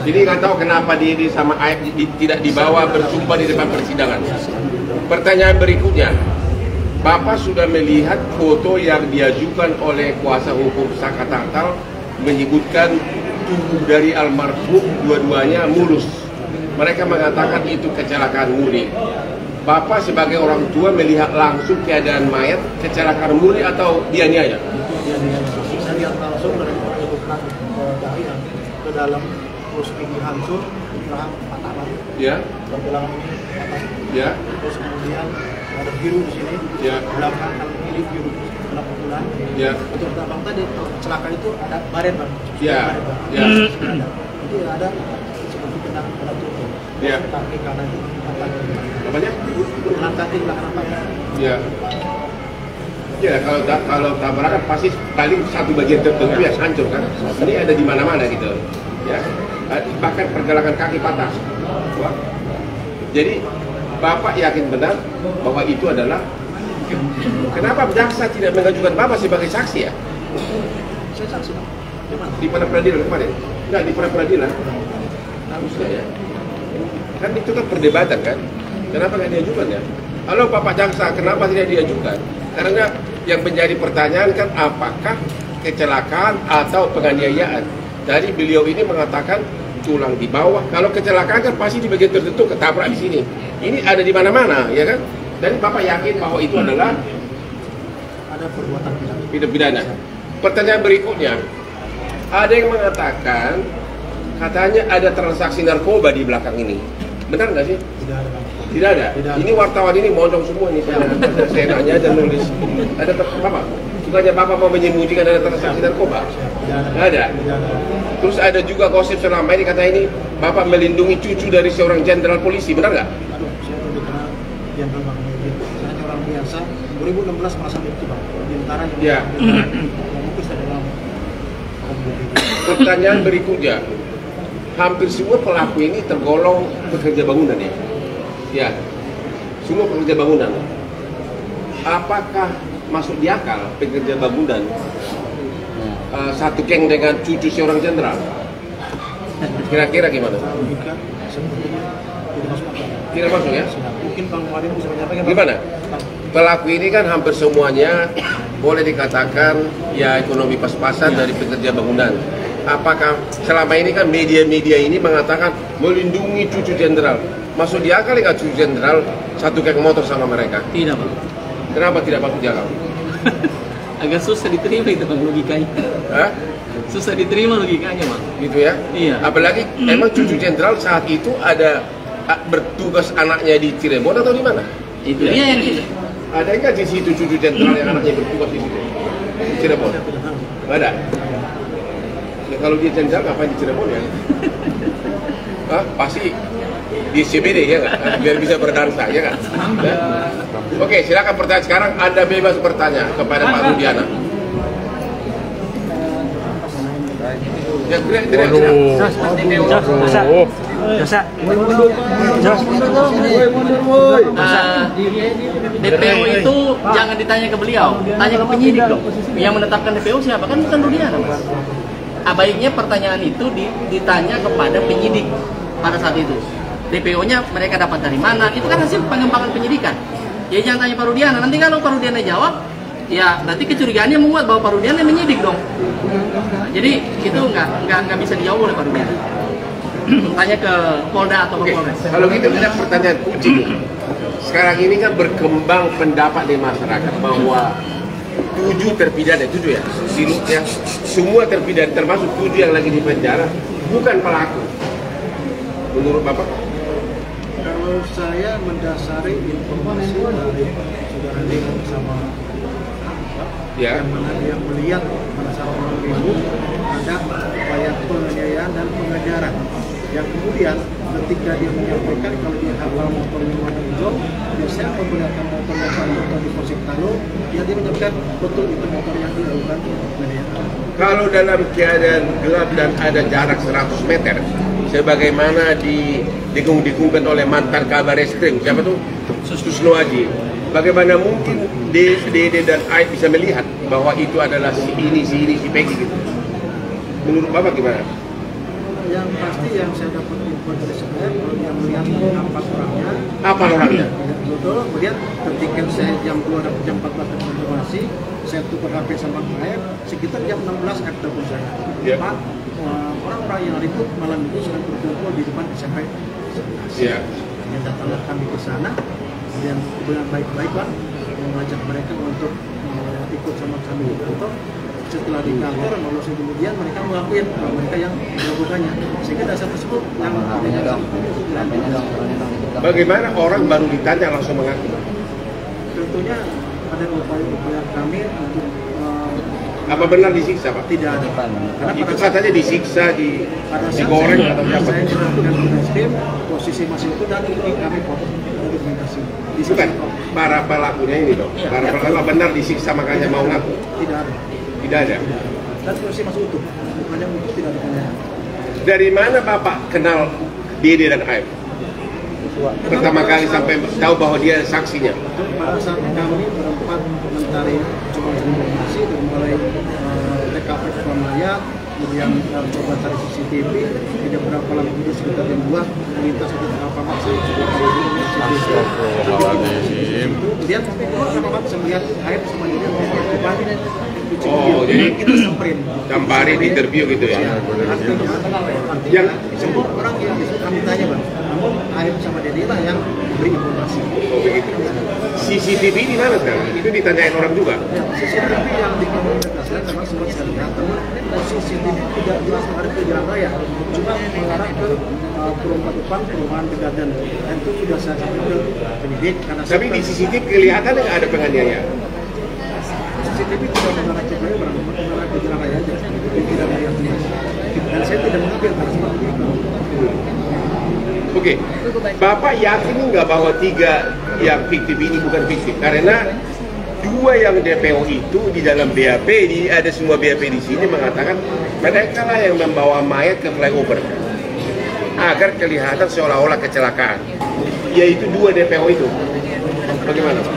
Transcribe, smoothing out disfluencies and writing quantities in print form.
Jadi nggak tahu kenapa Dede sama Aib tidak dibawa bersumpah di depan persidangan. Pertanyaan berikutnya, Bapak sudah melihat foto yang diajukan oleh kuasa hukum Saka Tatal menyebutkan tubuh dari almarhum dua-duanya mulus. Mereka mengatakan itu kecelakaan murni. Bapak sebagai orang tua melihat langsung keadaan mayat kecelakaan murni atau dianiaya? Saya lihat langsung dari kedudukan dari ke dalam terus ini hancur, rahang patah lagi. Ya. Pergelangan ini patah. Ya. Terus kemudian ada biru di sini. Ya. Belakang kiri biru berapa bulan. Ya. Untuk belakang tadi kecelakaan itu ada baret bang. Ya. Ya. Jadi ada seperti kena tubuh. Ya. Kaki kanan itu patah. Apanya? Kanan kaki belakang patah. Ya. Ya, kalau tabrakan pasti paling satu bagian tertentu yang hancur kan. Ini ada di mana-mana gitu. Ya. Bahkan pergelangan kaki patah. Wah. Jadi Bapak yakin benar bahwa itu adalah, kenapa jaksa tidak mengajukan Bapak sebagai saksi ya? Saya saksi bang. Di mana peradilan kemarin? Enggak, di mana peradilan? Harusnya ya. Kan itu kan perdebatan kan? Kenapa nggak diajukan ya? Halo Bapak Jaksa, kenapa tidak diajukan? Karena yang menjadi pertanyaan kan apakah kecelakaan atau penganiayaan. Jadi beliau ini mengatakan tulang di bawah. Kalau kecelakaan kan pasti di bagian tertentu ketabrak di sini. Ini ada di mana-mana, ya kan? Dan Bapak yakin bahwa itu adalah Ada perbuatan pidana. Pertanyaan berikutnya, ada yang mengatakan katanya ada transaksi narkoba di belakang ini. Benar nggak sih? Tidak ada bang. Tidak ada. Ini wartawan ini mondong semua ini. Saya nanya dan nulis. Ada apa? Bukannya Bapak mau menyembunyikan ada transaksi narkoba? Tidak ada. Terus ada juga gosip selama ini kata ini Bapak melindungi cucu dari seorang jenderal polisi. Benar nggak? Aduh, saya tidak kenal jenderal bang. Saya hanya orang biasa. 2016 merasa itu bang. Bintara yang Ya. mungkin saya dalam. Pertanyaan berikutnya, hampir semua pelaku ini tergolong pekerja bangunan ya? Ya, semua pekerja bangunan. Apakah masuk di akal pekerja bangunan satu geng dengan cucu seorang jenderal? Kira-kira gimana? Logika sebetulnya tidak masuk akal. Tidak masuk ya? Mungkin Bang Wadin bisa menyampaikan. Gimana? Pelaku ini kan hampir semuanya boleh dikatakan ya ekonomi pas-pasan dari pekerja bangunan. Apakah selama ini kan media-media ini mengatakan melindungi cucu jenderal? Masuk di akal nggak cucu jenderal satu geng motor sama mereka? Tidak bang. Kenapa tidak masuk di akal? Agak susah diterima itu bang logikanya. Hah? Susah diterima logikanya bang. Gitu ya? Iya. Apalagi emang cucu jenderal saat itu ada bertugas anaknya di Cirebon atau di mana? Itu dia yang Ada nggak di situ cucu jenderal yang anaknya bertugas di situ? Di Cirebon? Nggak ada. Ya, kalau dia jenderal ngapain di Cirebon ya? Hah? Pasti di CBD ya nggak? Biar bisa berdansa ya kan? Ya? Oke, silakan pertanyaan sekarang. Anda bebas bertanya kepada Pak Rudiana. Ya, tidak. DPO itu jangan ditanya ke beliau, tanya ke penyidik dong. Yang menetapkan DPO siapa? Kan bukan Rudiana mas. Baiknya pertanyaan itu ditanya kepada penyidik pada saat itu. DPO-nya mereka dapat dari mana? Itu kan hasil pengembangan penyidikan. Ya jangan tanya Pak Rudiana. Nanti kalau Pak Rudiana jawab, ya nanti kecurigaannya menguat bahwa Pak Rudiana menyidik dong. Nah, jadi itu nggak bisa dijawab oleh Pak Rudiana. Tanya ke Polda atau ke Polres. Kalau gitu ada pertanyaan kunci. Sekarang ini kan berkembang pendapat di masyarakat bahwa 7 terpidana, 7 ya, ya, semua terpidana termasuk 7 yang lagi di penjara bukan pelaku. Menurut Bapak? Kalau saya mendasari informasi dari saudara Dino bersama Ya. yang mana dia melihat pada saat orang ribut ada upaya penganiayaan dan pengajaran yang kemudian ketika dia menyampaikan kalau dia hafal motornya warna hijau, biasanya menggunakan motor di Polsek Talo, dia menyampaikan betul itu motor yang dilakukan penganiayaan. Kalau dalam keadaan gelap dan ada jarak 100 meter, sebagaimana didengung-dengungkan oleh mantan kabar eskrim, siapa tuh? Susno Aji. Bagaimana mungkin Dede dan Aib bisa melihat bahwa itu adalah si ini, si Peggy gitu? Menurut Bapak gimana? Yang pasti yang saya dapat info dari saya, kalau yang melihat 4 orangnya. Apa orangnya? Betul, kemudian ketika saya jam 2 dan jam 14 dapat informasi, saya tukar HP sama AF, sekitar jam 16 AF telepon saya. Ya. Pak, orang-orang yang ribut malam itu sedang berkumpul di depan SMP. Iya. Yang datanglah kami ke sana, kemudian dengan baik-baik Pak, mengajak mereka untuk ikut sama kami di kantor. Setelah di kantor, lalu kemudian mereka mengakui bahwa mereka yang melakukannya. Sehingga dasar tersebut yang Bagaimana orang baru ditanya langsung mengaku? tentunya ada upaya-upaya kami untuk Apa benar disiksa, Pak? tidak ada. Karena Itu pada saat katanya disiksa, pada saat digoreng atau apa? saya dilakukan tugas tim, posisi masih itu dan ini kami foto dokumentasi. Bukan, para pelakunya ini dong. Para pelaku benar disiksa makanya mau ngaku. Tidak ada. Tidak ada. Dan posisi masih utuh. Bukannya utuh tidak ada penyataan. Dari mana Bapak kenal Dede dan Aib? Pertama kali sampai tahu bahwa dia saksinya. Pada saat kami berempat mencari coba informasi dari mulai TKP Keramaya, kemudian coba cari CCTV, tidak berapa lama kemudian sekitar jam 2 melintas ke apa masih kemudian Bapak bisa melihat air sama dia Oh, jadi kita samperin Camparin interview gitu ya? artinya Yang semua orang yang kami tanya Bang, namun air sama dia lah yang beri informasi. Oh begitu. CCTV di mana sekarang? Itu ditanyain orang juga. Ya, CCTV yang dikomunikasikan memang sempat saya lihat, namun CCTV tidak jelas ada di jalan raya, cuma mengarah ke perumahan depan, perumahan Pegadaian, dan itu sudah saya sampaikan ke penyidik. Karena Tapi di CCTV kelihatan nggak ada penganiayaan? CCTV tidak mengarah ke raya, mengarah ke jalan raya aja, jadi tidak melihat jelas. Dan saya tidak mengambil karena seperti itu. Oke, Bapak yakin nggak bahwa 3 yang fiktif ini bukan fiktif? Karena 2 yang DPO itu di dalam BAP, ada semua BAP di sini mengatakan mereka lah yang membawa mayat ke flyover agar kelihatan seolah-olah kecelakaan. Yaitu 2 DPO itu. Bagaimana, Pak?